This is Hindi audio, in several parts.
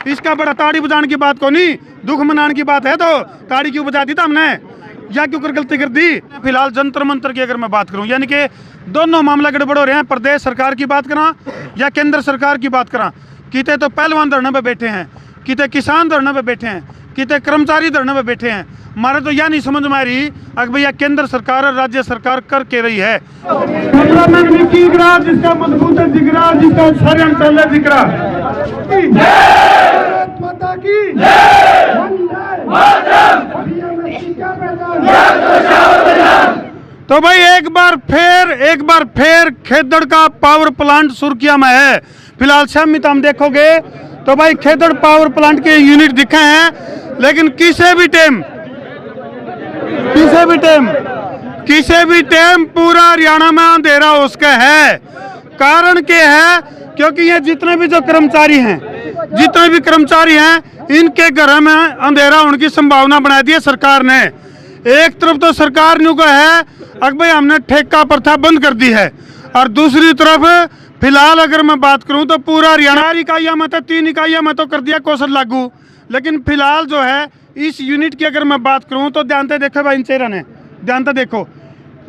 इसका बड़ा ताड़ी बजाने की बात को नहीं, दुख मनाने की बात है तो ताड़ी क्यों बजा दी था हमने, या क्यों कर गलती कर दी। फिलहाल जंतर मंतर की अगर मैं बात करूं, यानी कि दोनों मामला गड़बड़ हो रहे हैं। प्रदेश सरकार की बात करा या केंद्र सरकार की बात करा, किते तो पहलवान धरने पे बैठे हैं, किते किसान धरने पे बैठे हैं, किते कर्मचारी धरने पे बैठे हैं। हमारे तो यह नहीं समझ में आ रही अगर भैया केंद्र सरकार और राज्य सरकार कर के रही है। जिसका मजबूत है जिगरा, जिसका जिगरा। तो भाई एक बार फिर खेदड़ का पावर प्लांट सुर्खियां में है। फिलहाल शामित हम देखोगे तो भाई खेदड़ पावर प्लांट के यूनिट दिखे हैं, लेकिन किसी भी टाइम पूरा हरियाणा में अंधेरा उसका है। कारण क्या है, क्योंकि ये जितने भी कर्मचारी हैं इनके घर में अंधेरा होने की संभावना बना दी है सरकार ने। एक तरफ तो सरकार ने को है अगर भाई हमने ठेका प्रथा बंद कर दी है, और दूसरी तरफ फिलहाल अगर मैं बात करूं तो पूरा हरियाणा इकाइयां में तो 3 इकाइयां में तो कर दिया कौशल लागू। लेकिन फिलहाल जो है इस यूनिट की अगर मैं बात करूं तो ध्यान से देखो भाई, इन चेहरा ने ध्यान से देखो,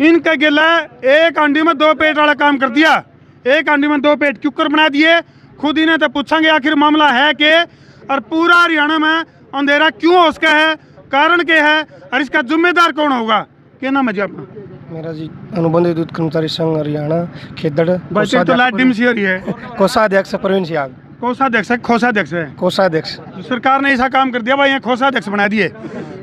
इनका गिला एक हांडी में 2 पेट वाला काम कर दिया। एक हांडी में 2 पेट क्यों कर बना दिए, खुद इन्हें तो पूछेंगे आखिर मामला है कि, और पूरा हरियाणा में अंधेरा क्यों हो उसका है, कारण क्या है, और इसका जिम्मेदार कौन होगा। क्या नाम है जी आपका? मेरा जी अनुबंध विद्युत कर्मचारी संघ हरियाणा खेदड़ कोषाध्यक्ष प्रवीण सियाग। कोषाध्यक्ष है। सरकार ने ऐसा काम कर दिया भाई, यहाँ कोषाध्यक्ष बना दिए।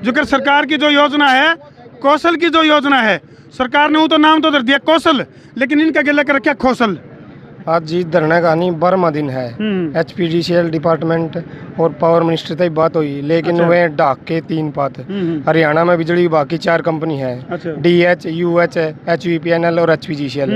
जो कर सरकार की जो योजना है, कौशल की जो योजना है, सरकार ने वो तो नाम तो दे दिया कौशल, लेकिन इनका गिला कर रखा कौशल। आज जी धरने का नहीं 12वां दिन है। HPDCL डिपार्टमेंट और पावर मिनिस्टर तक बात हुई, लेकिन वे डाक के 3 बात। हरियाणा में बिजली विभाग की 4 कंपनी है, DH, UH, HVPNL और HPGCL।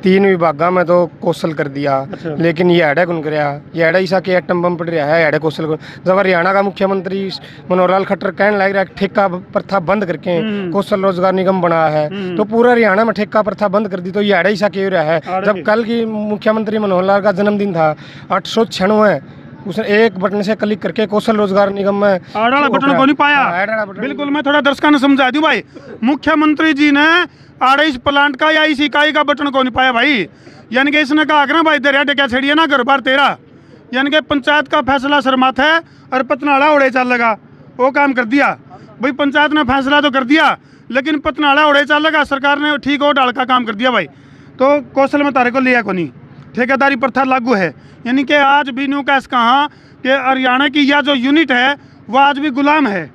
3 विभागों में तो कौशल कर दिया, लेकिन ये हेडे कौन कराया, ये हेडे ईसा के एटम बम पड़ रहा है, हेडे कौशल को। जब हरियाणा का मुख्यमंत्री मनोहर लाल खट्टर कहने लग रहा है ठेका प्रथा बंद करके कौशल रोजगार निगम बना है, तो पूरा हरियाणा में ठेका प्रथा बंद कर दी, तो ये हेडे ईसा के रहा है। जब कल की मुख्यमंत्री मनोहर लाल का जन्मदिन था, 896 उसने एक बटन से क्लिक करके कौशल रोजगार निगम में बटन को नहीं पाया। बिल्कुल, मैं थोड़ा दर्शकों ने समझा दूं भाई, मुख्यमंत्री जी ने आड़े इस प्लांट का या इस इकाई का बटन को नहीं पाया भाई। यानी कि इसने कहा ना भाई दरिया टेका छेड़िए ना घर बार तेरा, यानी कि पंचायत का फैसला सरमात है और पतनाड़ा उड़े चल लगा, वो काम कर दिया भाई। पंचायत ने फैसला तो कर दिया, लेकिन पतनाड़ा उड़े चल लगा, सरकार ने ठीक वो डाल का काम कर दिया भाई। तो कौशल में तारे को लिया को नहीं, ठेकेदारी प्रथा लागू है। यानी कि आज भी न्यू कैस कहा कि हरियाणा की यह जो यूनिट है वो आज भी गुलाम है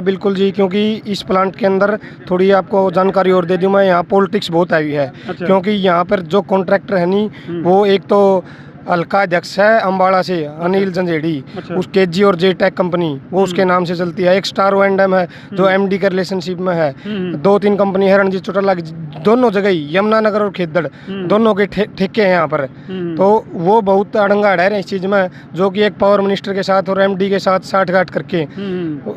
बिल्कुल जी। क्योंकि इस प्लांट के अंदर थोड़ी आपको जानकारी और दे दूं मैं, यहाँ पॉलिटिक्स बहुत हैवी है। क्योंकि यहाँ पर जो कॉन्ट्रैक्टर है नहीं, वो एक तो हल्का अध्यक्ष है अम्बाड़ा से अनिल जंजेड़ी, उस KG और J टेक कंपनी वो उसके नाम से चलती है। एक स्टार O&M है जो MD के रिलेशनशिप में है। 2-3 कंपनी है रणजीत चौटाला की, दोनों जगह ही यमुनानगर और खेदड़ दोनों के ठेके हैं यहाँ पर। तो वो बहुत अड़ंगा अड़ा रहे हैं इस चीज़ में, जो कि एक पावर मिनिस्टर के साथ और MD के साथ साठगांठ करके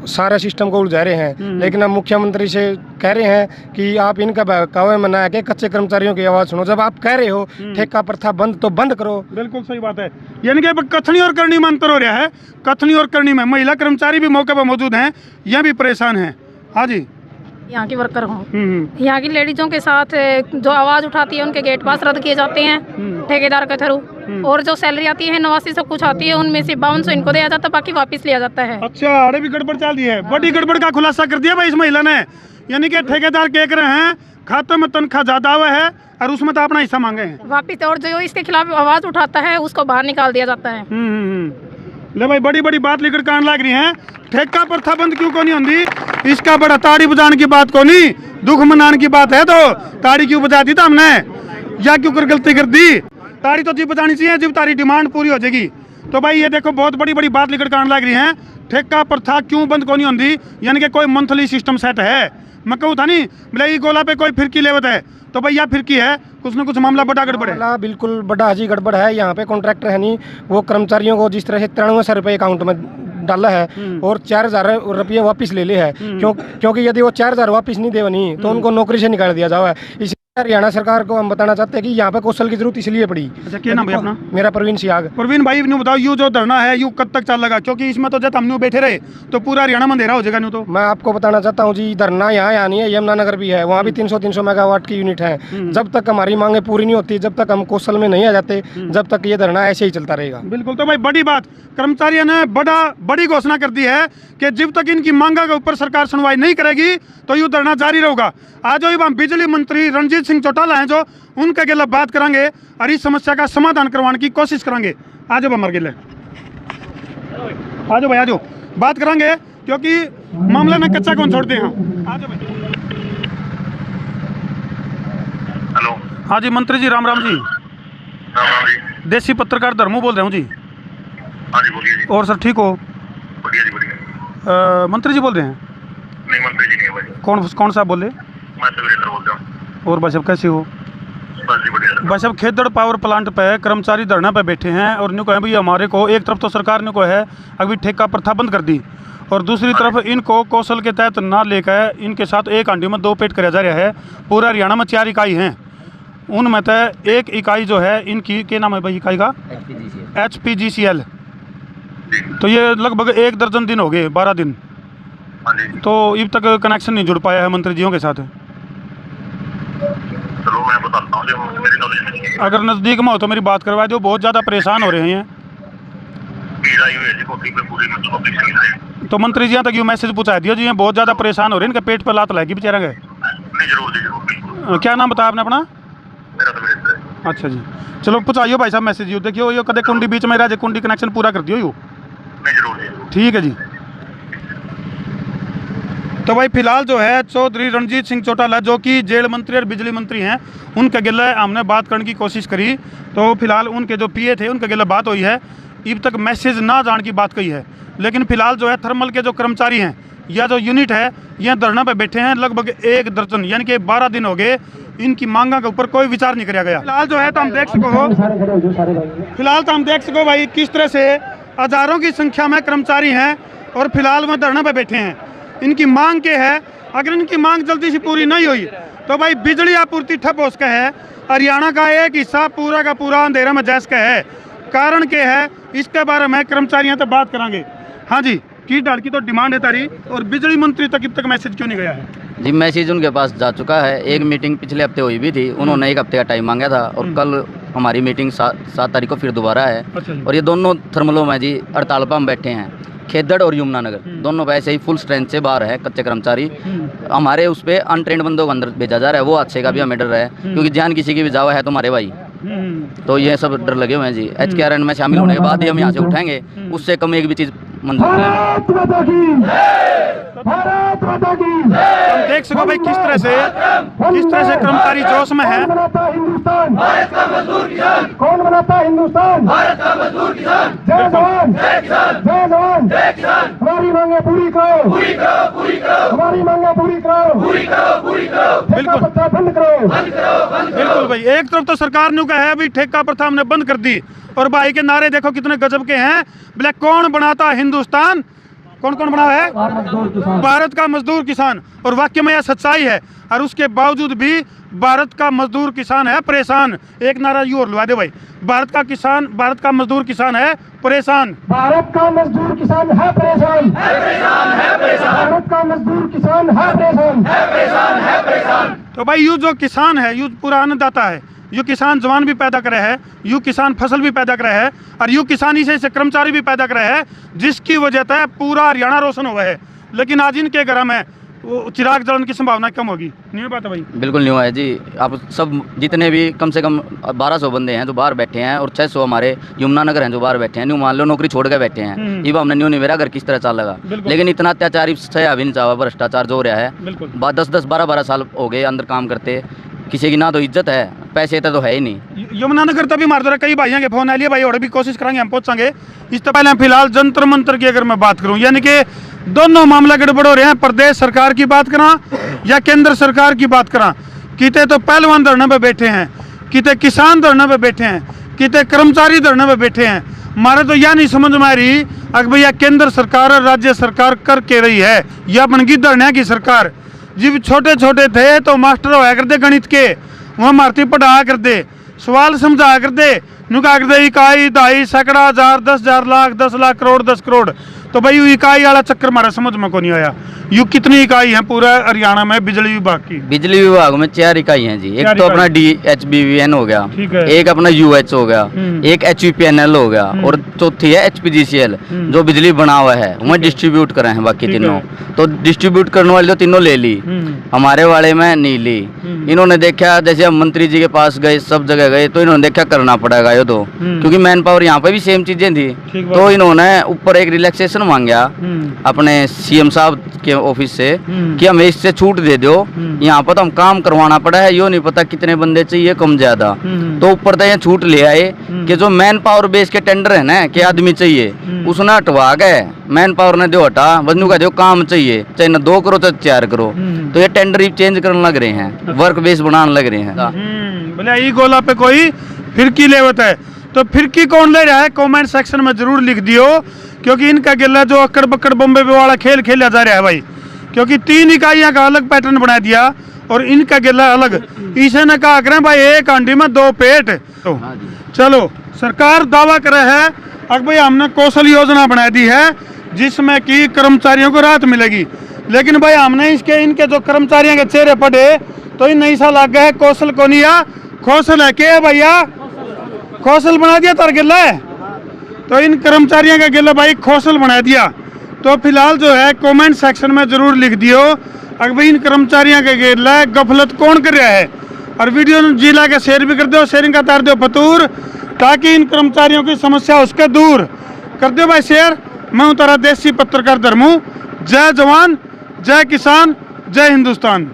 सारा सिस्टम को उलझा रहे हैं। लेकिन अब मुख्यमंत्री से कह रहे हैं कि आप इनका बहकावे में ना के कच्चे कर्मचारियों की आवाज़ सुनो। जब आप कह रहे हो ठेका प्रथा बंद, तो बंद करो। बिल्कुल सही बात है। यानी कि कथनी और करनी में अंतर हो रहा है। कथनी और करनी में महिला कर्मचारी भी मौके पर मौजूद हैं, यह भी परेशान हैं। हाँ जी, यहाँ की वर्कर हूँ। यहाँ की लेडीजों के साथ जो आवाज़ उठाती है उनके गेट पास रद्द किए जाते हैं ठेकेदार के थ्रू, और जो सैलरी आती है 89 सब कुछ आती है, उनमें से 5200 इनको दिया जाता है, बाकी वापस लिया जाता है। अच्छा, अरे भी गड़बड़ चल रही है, बड़ी गड़बड़ का खुलासा कर दिया भाई इस महिला ने। यानी कि ठेकेदार कह रहे हैं खाते में तनख्वाह ज्यादा हुआ है और उसमें तो अपना हिस्सा मांगे हैं वापिस, और जो इसके खिलाफ आवाज उठाता है उसको बाहर निकाल दिया जाता है। ले भाई, बड़ी बड़ी बात लेकर कान लग रही है। ठेका प्रथा बंद क्यों को नहीं होती, इसका बड़ा ताड़ी बजाने की बात को नहीं, दुख मनाने की बात है। तो ताड़ी क्यों बजा दी था हमने, या क्यों कर गलती कर दी। ताड़ी तो जी बजानी चाहिए जब तारी डिमांड पूरी हो जाएगी। तो भाई ये देखो, बहुत बड़ी बड़ी बात लेकर कान लग रही है। ठेका प्रथा क्यों बंद को नहीं होती, यानी कि कोई मंथली सिस्टम सेट है। मैं कहूँ था नहीं बोले ये गोला पे कोई फिरकी लेवत है, तो भैया फिरकी है, कुछ ना कुछ मामला बड़ा गड़बड़ है। बिल्कुल बड़ा हाजी गड़बड़ है। यहाँ पे कॉन्ट्रैक्टर है नहीं, वो कर्मचारियों को जिस तरह से 9300 रुपये अकाउंट में डाला है और 4000 रुपये वापस ले ले है। क्योंकि यदि वो 4000 वापस नहीं दे नहीं तो उनको नौकरी से निकाल दिया जाए। हरियाणा सरकार को हम बताना चाहते हैं कि यहाँ पे कौशल की जरूरत इसलिए पड़ी। अच्छा, क्या नाम है अपना? मेरा प्रवीण सियाग। प्रवीण भाई ने बताओ, यू जो धरना है यू कब तक चलेगा? क्योंकि इसमें तो जब हम यूं बैठे रहे तो पूरा हरियाणा में अंधेरा हो जाएगा। यूं तो मैं आपको बताना चाहता हूँ जी, धरना यहाँ नहीं है, यमुनानगर भी है, वहाँ भी 300 मेगावाट की यूनिट है। जब तक हमारी मांगे पूरी नहीं होती, जब तक हम कौशल में नहीं आ जाते, जब तक ये धरना ऐसे ही चलता रहेगा। बिल्कुल। तो भाई बड़ी बात, कर्मचारियों ने बड़ी घोषणा कर दी है कि जब तक इनकी मांगा के ऊपर सरकार सुनवाई नहीं करेगी तो यूँ धरना जारी रहेगा। आज हम बिजली मंत्री रणजीत सिंह चौटाला हैं जो उनके गिले बात करेंगे और इस समस्या का समाधान करवाने की कोशिश करेंगे। आ जाओ हमारे गिले, आ जाओ भाई, आ जाओ, बात करेंगे क्योंकि मामले में कच्चा कौन छोड़ते हैं। आ जाओ भाई। हेलो। हाँ जी मंत्री जी, राम राम जी। राम राम जी। देसी पत्रकार धर्मू बोल रहा हूँ जी। हाँ जी बोलिए जी। और सर ठीक हो? बढ़िया जी बढ़िया। मंत्री जी बोल रहे हैं? नहीं मंत्री जी नहीं है भाई। कौन सा बोले? मैं सुरेंद्र बोल रहा हूँ। और भाई साहब कैसे हो? बस जी बढ़िया। भाई साहब खेदड़ पावर प्लांट पे कर्मचारी धरना पे बैठे हैं और न्यू कहें भाई हमारे को एक तरफ तो सरकार ने को है अभी ठेका प्रथा बंद कर दी और दूसरी तरफ इनको कौशल के तहत ना लेकर इनके साथ एक हांडी में 2 पेट कराया जा रहा है। पूरा हरियाणा में 4 इकाई हैं, उनमें से एक इकाई जो है इनकी क्या नाम है भाई इकाई का? HPGCL। तो ये लगभग 1 दर्जन दिन हो गए, 12 दिन। हाँ जी। तो अब तक कनेक्शन नहीं जुड़ पाया है मंत्री जियों के साथ। चलो मैं बताता हूँ जो मेरी नॉलेज में है। अगर नज़दीक में हो तो मेरी बात करवा दो, बहुत ज़्यादा परेशान हो रहे हैं। भीड़ आई हुई है जी कोठी पे पूरी, मतलब ऑपरेशन है। तो मंत्री जी यहाँ तक यूँ मैसेज पहुँचा दिया जी, ये बहुत ज़्यादा परेशान हो रहे हैं, इनके पेट पर लात लगी बेचारा गए। नहीं जरूर जी जरूर बिल्कुल। क्या नाम बताया आपने अपना? मेरा तो मेरे से। अच्छा जी, चलो पहुँचाइयो भाई साहब मैसेज। यू देखियो यो कदे कुंडी बीच में रह कुंडी कनेक्शन पूरा कर दियो यू। नहीं जरूर जी। ठीक है जी। तो भाई फिलहाल जो है चौधरी रणजीत सिंह चौटाला जो कि जेल मंत्री और बिजली मंत्री हैं उनके गिले हमने बात करने की कोशिश करी। तो फिलहाल उनके जो PA थे उनके गिले बात हुई है, अब तक मैसेज ना जाने की बात कही है। लेकिन फिलहाल जो है थर्मल के जो कर्मचारी हैं या जो यूनिट है यह धरना पे बैठे हैं, लगभग 1 दर्जन यानी कि 12 दिन हो गए, इनकी मांगा के ऊपर कोई विचार नहीं किया गया। फिलहाल जो है तो हम देख सको भाई किस तरह से हजारों की संख्या में कर्मचारी हैं और फिलहाल वह धरना पे बैठे हैं। इनकी मांग क्या है? अगर इनकी मांग जल्दी से पूरी नहीं हुई तो भाई बिजली आपूर्ति ठप हो सका है। हरियाणा का एक हिस्सा पूरा का पूरा अंधेरा में जा सका है। कारण क्या है इसके बारे में कर्मचारियों से बात करेंगे। हाँ जी, की डाल की तो डिमांड है तारी और बिजली मंत्री तक अब तक मैसेज क्यों नहीं गया है? जी मैसेज उनके पास जा चुका है। एक मीटिंग पिछले हफ्ते हुई भी थी, उन्होंने 1 हफ्ते का टाइम मांगा था और कल हमारी मीटिंग 7 तारीख को फिर दोबारा है। अच्छा। और ये दोनों थर्मलों में जी हड़ताल पर हम बैठे हैं, खेदड़ और यमुनानगर दोनों वैसे ही फुल स्ट्रेंथ से बाहर है। कच्चे कर्मचारी हमारे उस पर अनट्रेंड बंदों को अंदर भेजा जा रहा है, वो अच्छे का भी हमें डर है क्योंकि जान किसी की भी जावा है तो हमारे भाई। तो ये सब डर लगे हुए हैं जी। HKRN में शामिल होने के बाद ही हम यहाँ से उठाएंगे, उससे कम एक भी चीज़ मंजूर नहीं है। हम देख सको भाई किस तरह से कर्मचारी जोश में है। कौन बनाता है हिंदुस्तान? भारत का मजदूर किसान। जय जवान जय किसान, जय जवान जय किसान। हमारी मांगे पूरी करो, पूरी करो, पूरी करो। हमारी मांगे पूरी करो, पूरी करो, पूरी करो। बिल्कुल बंद करो, बंद करो, बंद करो। बिल्कुल भाई, एक तरफ तो सरकार ने कहा है भाई ठेका प्रथा हमने बंद कर दी और भाई के नारे देखो कितने गजब के हैं। बोले कौन बनाता हिंदुस्तान? कौन कौन बना है? भारत का मजदूर किसान। और वाक्य में यह सच्चाई है और उसके बावजूद भी भारत का मजदूर किसान है परेशान। एक नारा यू और लगा दे भाई, भारत का मजदूर किसान है परेशान। भारत का मजदूर किसान है परेशान, है परेशान, है परेशान। भारत का मजदूर किसान है परेशान, है परेशान, है परेशान। तो भाई यू जो किसान है यू पूरा अन्नदाता है, यू किसान जवान भी पैदा करे है, यू किसान फसल भी पैदा करे है और यू किसानी से कर्मचारी भी पैदा करे है, जिसकी वजह से पूरा हरियाणा रोशन हुआ है। लेकिन आज इनके घर में वो चिराग जलन की संभावना कम होगी। नहीं बात है भाई? बिल्कुल नहीं हुआ है जी। आप सब जितने भी कम से कम 1200 बंदे हैं जो बाहर बैठे हैं और 600 हमारे यमुनानगर हैं जो बाहर बैठे हैं। न्यू मान लो नौकरी छोड़ के बैठे हैं, ये हमने न्यू नहीं मेरा घर किस तरह चल लगा। लेकिन इतना अत्याचार सह भी नहीं चाहा, भ्रष्टाचार जो हो रहा है। 10-10 12-12 साल हो गए अंदर काम करते, किसी की ना तो इज्जत है, पैसे तो है ही नहीं। यमुनानगर तभी मार दो कई भाइयों के फोन आ लिए भाई और भी कोशिश करेंगे हम पहुंचाएंगे। इससे पहले फिलहाल जंतर मंतर की अगर मैं बात करूं, यानी कि दोनों मामला गड़बड़ हो रहे हैं। प्रदेश सरकार की बात करा या केंद्र सरकार की बात करा, किते तो पहलवान धरने पे बैठे हैं, किते किसान धरने पे बैठे हैं, किते कर्मचारी धरने पे बैठे हैं। हमारे तो यह नहीं समझ में आ रही अगर भैया केंद्र सरकार और राज्य सरकार कर के रही है या बनगी धरने की सरकार। जब छोटे छोटे थे तो मास्टर होया करते गणित के वहाँ मारती पढ़ा कर दे, सवाल समझा कर दे, नुका कर दे इकाई दाई सैकड़ा हजार 10,000 लाख 10 लाख करोड़ 10 करोड़। तो भाई वो इकाई वाला चक्कर मारा समझ में को नहीं आया। यू कितनी इकाई है पूरा हरियाणा में बिजली विभाग की? बिजली विभाग में 4 इकाई हैं जी। एक तो अपना DHBVN हो गया, एक अपना UH हो गया, एक HVPNL हो गया और चौथी है HPGCL जो बिजली बना हुआ है। वह डिस्ट्रीब्यूट करे हैं बाकी तीनों। तो डिस्ट्रीब्यूट करने वाले तो तीनों ले ली, हमारे वाले में नहीं ली। इन्होंने देखा जैसे हम मंत्री जी के पास गए, सब जगह गए, तो इन्होंने देखा करना पड़ेगा ये तो, क्योंकि मैन पावर यहाँ पे भी सेम चीजें थी। तो इन्होंने ऊपर एक रिलैक्सेशन मांगा अपने CM साहब के ऑफिस से कि हमें इससे छूट दे दो, यहाँ पर तो हम काम करवाना पड़ा है, यो नहीं पता कितने बंदे चाहिए कम ज्यादा। तो ऊपर तो ये छूट ले आए कि जो मैन पावर बेस के टेंडर है ना कि आदमी चाहिए, उसने हटवा गए, मैन पावर ने दो हटा, बंदू का दो काम चाहिए, चाहे ना 2 करो तो 4 करो। तो ये टेंडर ही चेंज करने लग रहे हैं, वर्क बेस बनाने लग रहे हैं। बोले ई गोला पे कोई फिरकी लेवत है, तो फिरकी कौन ले रहा है कमेंट सेक्शन में जरूर लिख दियो, क्योंकि इनका गिल्ला जो अक्कड़ बक्कड़ बम्बे वाला खेल खेला जा रहा है भाई, क्योंकि 3 इकाइयां का अलग पैटर्न बना दिया और इनका गिल्ला अलग। इसे न कहा करें भाई एक हांडी में 2 पेट। तो चलो सरकार दावा कर रहा है अब भाई हमने कौशल योजना बना दी है जिसमें कि कर्मचारियों को राहत मिलेगी, लेकिन भाई हमने इनके जो कर्मचारियों के चेहरे पड़े तो इन ऐसा लग गया है कौशल को नहीं आ कौशल है के भैया, कौशल बना दिया तार गिल्ला है। तो इन कर्मचारियों का गिल्ला भाई कौशल बना दिया। तो फिलहाल जो है कमेंट सेक्शन में जरूर लिख दियो अगर भाई इन कर्मचारियों का गिल्ला गफलत कौन कर रहा है, और वीडियो जिला के शेयर भी कर दो, शेयरिंग का तार दो फतूर, ताकि इन कर्मचारियों की समस्या उसके दूर कर दो भाई शेयर। मैं हूँ तारा देसी पत्रकार धर्मू। जय जवान, जय किसान, जय हिंदुस्तान।